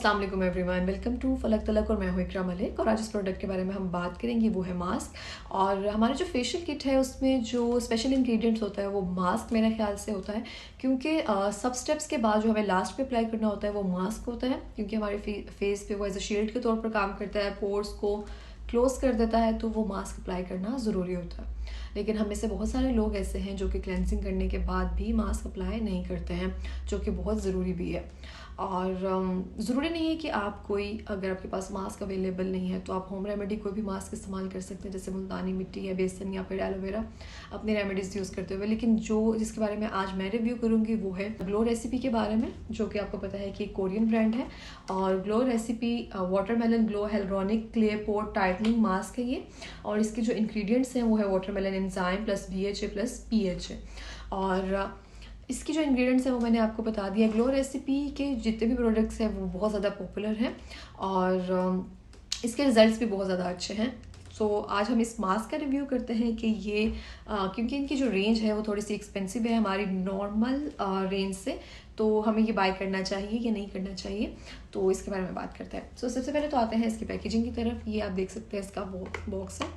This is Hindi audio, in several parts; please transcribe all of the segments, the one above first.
अस्सलाम वालेकुम एवरीवन, वेलकम टू फलक तलक और मैं हूँ इकरा मलिक। और आज इस प्रोडक्ट के बारे में हम बात करेंगे, वो है मास्क। और हमारे जो फेशियल किट है उसमें जो स्पेशल इंग्रेडिएंट्स होता है वो मास्क मेरे ख्याल से होता है, क्योंकि सब स्टेप्स के बाद जो हमें लास्ट पे अप्लाई करना होता है वो मास्क होता है, क्योंकि हमारे फेस पे वो एज अ शील्ड के तौर पर काम करता है, पोर्स को क्लोज कर देता है, तो वो मास्क अप्लाई करना ज़रूरी होता है। लेकिन हम में से बहुत सारे लोग ऐसे हैं जो कि क्लेंजिंग करने के बाद भी मास्क अप्लाई नहीं करते हैं, जो कि बहुत ज़रूरी भी है। और ज़रूरी नहीं है कि आप कोई, अगर आपके पास मास्क अवेलेबल नहीं है तो आप होम रेमेडी कोई भी मास्क इस्तेमाल कर सकते हैं, जैसे मुल्तानी मिट्टी या बेसन या फिर एलोवेरा, अपनी रेमेडीज़ यूज़ करते हुए। लेकिन जिसके बारे में आज मैं रिव्यू करूँगी वो है ग्लो रेसिपी के बारे में, जो कि आपको पता है कि कोरियन ब्रांड है। और glow recipe watermelon glow hyaluronic clay pore tightening mask है ये। और इसके जो इंग्रेडिएंट्स हैं वो है watermelon enzyme plus BHA plus PHA। और इसकी जो इंग्रेडिएंट्स हैं वो मैंने आपको बता दिया। ग्लो रेसिपी के जितने भी प्रोडक्ट्स हैं वो बहुत ज़्यादा पॉपुलर हैं और इसके रिजल्ट्स भी बहुत ज़्यादा अच्छे हैं। सो आज हम इस मास्क का रिव्यू करते हैं कि ये क्योंकि इनकी जो रेंज है वो थोड़ी सी एक्सपेंसिव है हमारी नॉर्मल रेंज से, तो हमें ये बाय करना चाहिए या नहीं करना चाहिए, तो इसके बारे में बात करते हैं। सो सबसे पहले तो आते हैं इसकी पैकेजिंग की तरफ। ये आप देख सकते हैं इसका बॉक्स है,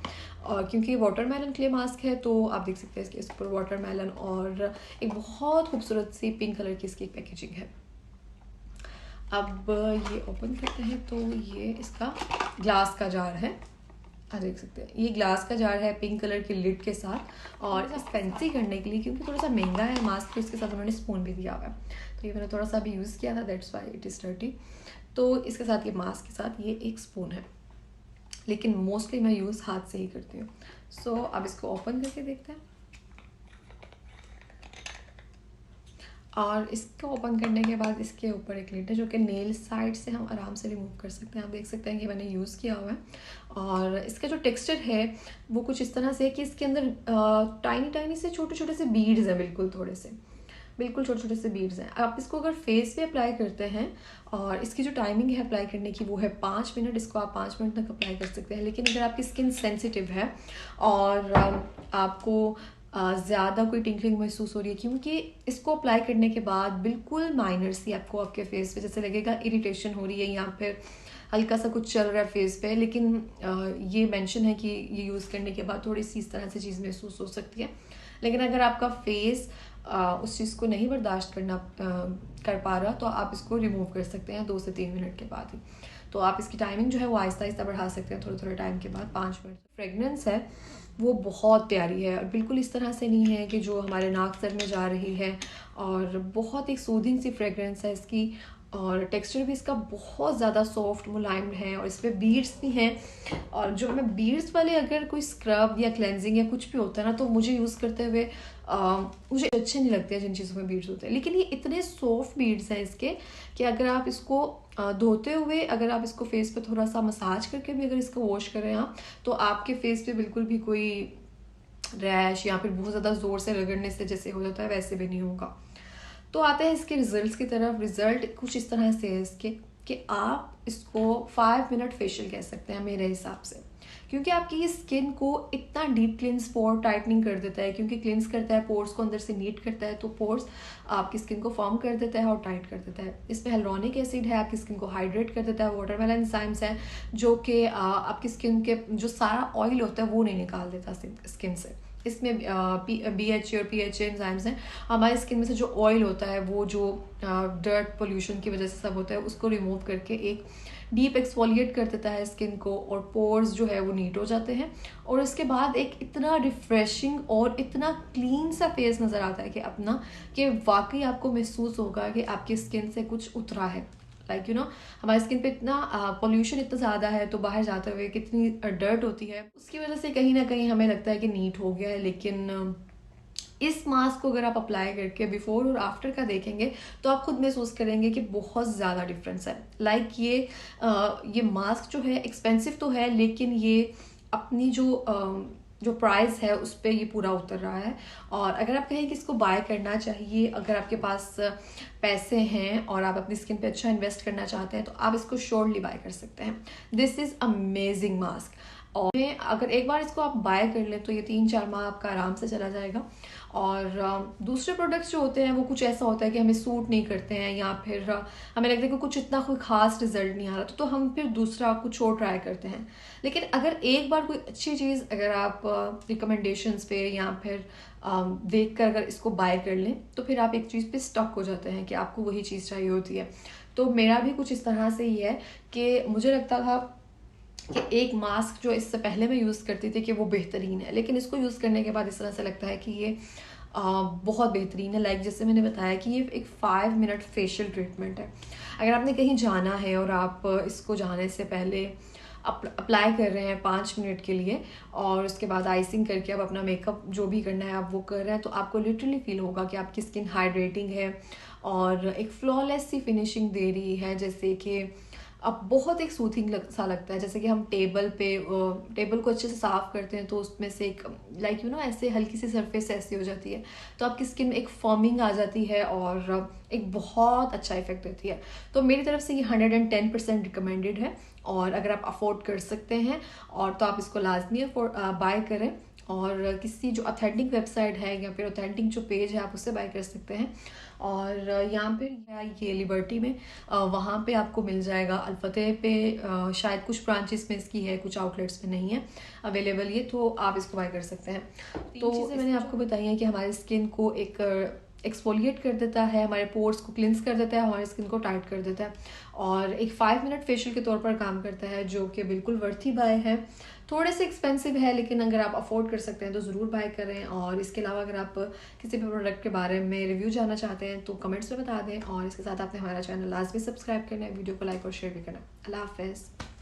और क्योंकि ये वाटरमेलन क्ले मास्क है तो आप देख सकते हैं इसके ऊपर वाटरमेलन और एक बहुत खूबसूरत सी पिंक कलर की इसकी पैकेजिंग है। अब ये ओपन करते हैं तो ये इसका ग्लास का जार है, आप देख सकते हैं ये ग्लास का जार है पिंक कलर की लिड के साथ। और इसे फैंसी करने के लिए, क्योंकि थोड़ा सा महंगा है मास्क, तो इसके साथ उन्होंने स्पून भी दिया हुआ है, तो ये मैंने थोड़ा सा भी यूज़ किया था, that's why it is dirty. तो इसके साथ ये मास्क के साथ ये एक स्पून है, लेकिन मोस्टली मैं यूज़ हाथ से ही करती हूँ। सो अब इसको ओपन करके देखते हैं। और इसको ओपन करने के बाद इसके ऊपर एक लिड है, जो कि नेल साइड से हम आराम से रिमूव कर सकते हैं। आप देख सकते हैं कि मैंने यूज़ किया हुआ है। और इसका जो टेक्सचर है वो कुछ इस तरह से है कि इसके अंदर टाइनी टाइनी से छोटे छोटे से बीड्स हैं, बिल्कुल छोटे छोटे से बीड्स हैं। आप इसको अगर फेस पे अप्लाई करते हैं, और इसकी जो टाइमिंग है अप्लाई करने की वो है 5 मिनट, इसको आप 5 मिनट तक अप्लाई कर सकते हैं। लेकिन अगर आपकी स्किन सेंसिटिव है और आपको ज़्यादा कोई टिंकलिंग महसूस हो रही है, क्योंकि इसको अप्लाई करने के बाद बिल्कुल माइनर सी आपको आपके फेस पे जैसे लगेगा इरिटेशन हो रही है या फिर हल्का सा कुछ चल रहा है फेस पे, लेकिन ये मेंशन है कि ये यूज़ करने के बाद थोड़ी सी इस तरह से चीज़ महसूस हो सकती है। लेकिन अगर आपका फेस उस चीज़ को नहीं बर्दाश्त कर पा रहा, तो आप इसको रिमूव कर सकते हैं 2 से 3 मिनट के बाद ही। तो आप इसकी टाइमिंग जो है वो आहिस्ता आहिस्ता बढ़ा सकते हैं, थोड़े थोड़े टाइम के बाद 5 मिनट। फ्रेगनेंस है वो बहुत प्यारी है, और बिल्कुल इस तरह से नहीं है कि जो हमारे नाक सर में जा रही है, और बहुत एक सूदिंग सी फ्रेगरेंस है इसकी। और टेक्सचर भी इसका बहुत ज़्यादा सॉफ्ट मुलायम है, और इस पर बीड्स भी हैं। और जो मैं बीड्स वाले अगर कोई स्क्रब या क्लेंजिंग या कुछ भी होता है ना, तो मुझे यूज़ करते हुए मुझे अच्छे नहीं लगते हैं जिन चीज़ों में बीड्स होते हैं। लेकिन ये इतने सॉफ्ट बीड्स हैं इसके कि अगर आप इसको धोते हुए, अगर आप इसको फेस पे थोड़ा सा मसाज करके भी अगर इसको वॉश करें आप, तो आपके फेस पे बिल्कुल भी कोई रैश या फिर बहुत ज़्यादा ज़ोर से रगड़ने से जैसे हो जाता है वैसे भी नहीं होगा। तो आते हैं इसके रिजल्ट्स की तरफ। रिजल्ट कुछ इस तरह से है इसके कि आप इसको 5 मिनट फेशियल कह सकते हैं मेरे हिसाब से, क्योंकि आपकी स्किन को इतना डीप क्लिन्स पोर टाइटनिंग कर देता है, क्योंकि क्लिन्स करता है, पोर्स को अंदर से नीट करता है, तो पोर्स आपकी स्किन को फॉर्म कर देता है और टाइट कर देता है। इसमें हेलरोनिक एसिड है, आपकी स्किन को हाइड्रेट कर देता है। वाटरमेलन एंजाइम्स है जो कि आपकी स्किन के जो सारा ऑयल होता है वो नहीं निकाल देता स्किन से। इसमें BHA और PHA एंजाइम्स हैं। हमारी स्किन में से जो ऑयल होता है वो जो डर्ट पोल्यूशन की वजह से सब होता है उसको रिमूव करके एक डीप एक्सफोलिएट कर देता है स्किन को, और पोर्स जो है वो नीट हो जाते हैं। और इसके बाद एक इतना रिफ्रेशिंग और इतना क्लीन सा फेस नज़र आता है कि अपना, कि वाकई आपको महसूस होगा कि आपकी स्किन से कुछ उतरा है। लाइक हमारी स्किन पे इतना पोल्यूशन इतना ज़्यादा है, तो बाहर जाते हुए कितनी डर्ट होती है, उसकी वजह से कहीं ना कहीं हमें लगता है कि नीट हो गया है। लेकिन इस मास्क को अगर आप अप्लाई करके बिफोर और आफ्टर का देखेंगे तो आप खुद महसूस करेंगे कि बहुत ज़्यादा डिफरेंस है। लाइक ये मास्क जो है एक्सपेंसिव तो है, लेकिन ये अपनी जो प्राइस है उस पर ये पूरा उतर रहा है। और अगर आप कहें कि इसको बाय करना चाहिए, अगर आपके पास पैसे हैं और आप अपनी स्किन पे अच्छा इन्वेस्ट करना चाहते हैं, तो आप इसको श्योरली बाय कर सकते हैं। This is amazing mask. और अगर एक बार इसको आप बाय कर लें तो ये 3-4 माह आपका आराम से चला जाएगा। और दूसरे प्रोडक्ट्स जो होते हैं वो कुछ ऐसा होता है कि हमें सूट नहीं करते हैं, या फिर हमें लगता है कि कुछ इतना कोई ख़ास रिजल्ट नहीं आ रहा, तो हम फिर दूसरा कुछ और ट्राई करते हैं। लेकिन अगर एक बार कोई अच्छी चीज़ अगर आप रिकमेंडेशंस पे या फिर देख कर अगर इसको बाय कर लें तो फिर आप एक चीज़ पे स्टक हो जाते हैं कि आपको वही चीज़ चाहिए होती है। तो मेरा भी कुछ इस तरह से ही है कि मुझे लगता था कि एक मास्क जो इससे पहले मैं यूज़ करती थी कि वो बेहतरीन है, लेकिन इसको यूज़ करने के बाद इस तरह से लगता है कि ये बहुत बेहतरीन है। लाइक जैसे मैंने बताया कि ये एक 5 मिनट फेशियल ट्रीटमेंट है। अगर आपने कहीं जाना है और आप इसको जाने से पहले अप्लाई कर रहे हैं 5 मिनट के लिए और उसके बाद आइसिंग करके अब अपना मेकअप जो भी करना है आप वो कर रहे हैं, तो आपको लिटरली फील होगा कि आपकी स्किन हाइड्रेटिंग है और एक फ्लॉलेस सी फिनिशिंग दे रही है। जैसे कि अब बहुत एक सूथिंग सा लगता है, जैसे कि हम टेबल को अच्छे से साफ़ करते हैं तो उसमें से एक ऐसे हल्की सी सरफेस ऐसी हो जाती है, तो आपकी स्किन में एक फॉर्मिंग आ जाती है और एक बहुत अच्छा इफेक्ट देती है। तो मेरी तरफ से ये 110% रिकमेंडेड है, और अगर आप अफोर्ड कर सकते हैं और तो आप इसको लाजमी बाय करें। और किसी जो ऑथेंटिक वेबसाइट है या फिर ऑथेंटिक जो पेज है आप उससे बाय कर सकते हैं। और यहाँ पे ये लिबर्टी में वहाँ पे आपको मिल जाएगा। अल-फतेह पे शायद कुछ ब्रांचेस में इसकी है, कुछ आउटलेट्स में नहीं है अवेलेबल ये, तो आप इसको बाय कर सकते हैं। तो चीज़ें मैंने आपको बताई हैं कि हमारी स्किन को एक एक्सफोलिएट कर देता है, हमारे पोर्स को क्लिंस कर देता है, हमारी स्किन को टाइट कर देता है, और एक 5 मिनट फेशियल के तौर पर काम करता है, जो कि बिल्कुल वर्थी बाय है। थोड़े से एक्सपेंसिव है, लेकिन अगर आप अफोर्ड कर सकते हैं तो ज़रूर बाय करें। और इसके अलावा अगर आप किसी भी प्रोडक्ट के बारे में रिव्यू जानना चाहते हैं तो कमेंट्स में बता दें, और इसके साथ आपने हमारा चैनल लाजमी सब्सक्राइब करना है, वीडियो को लाइक और शेयर भी करना है। अल्लाह हाफ़िज़।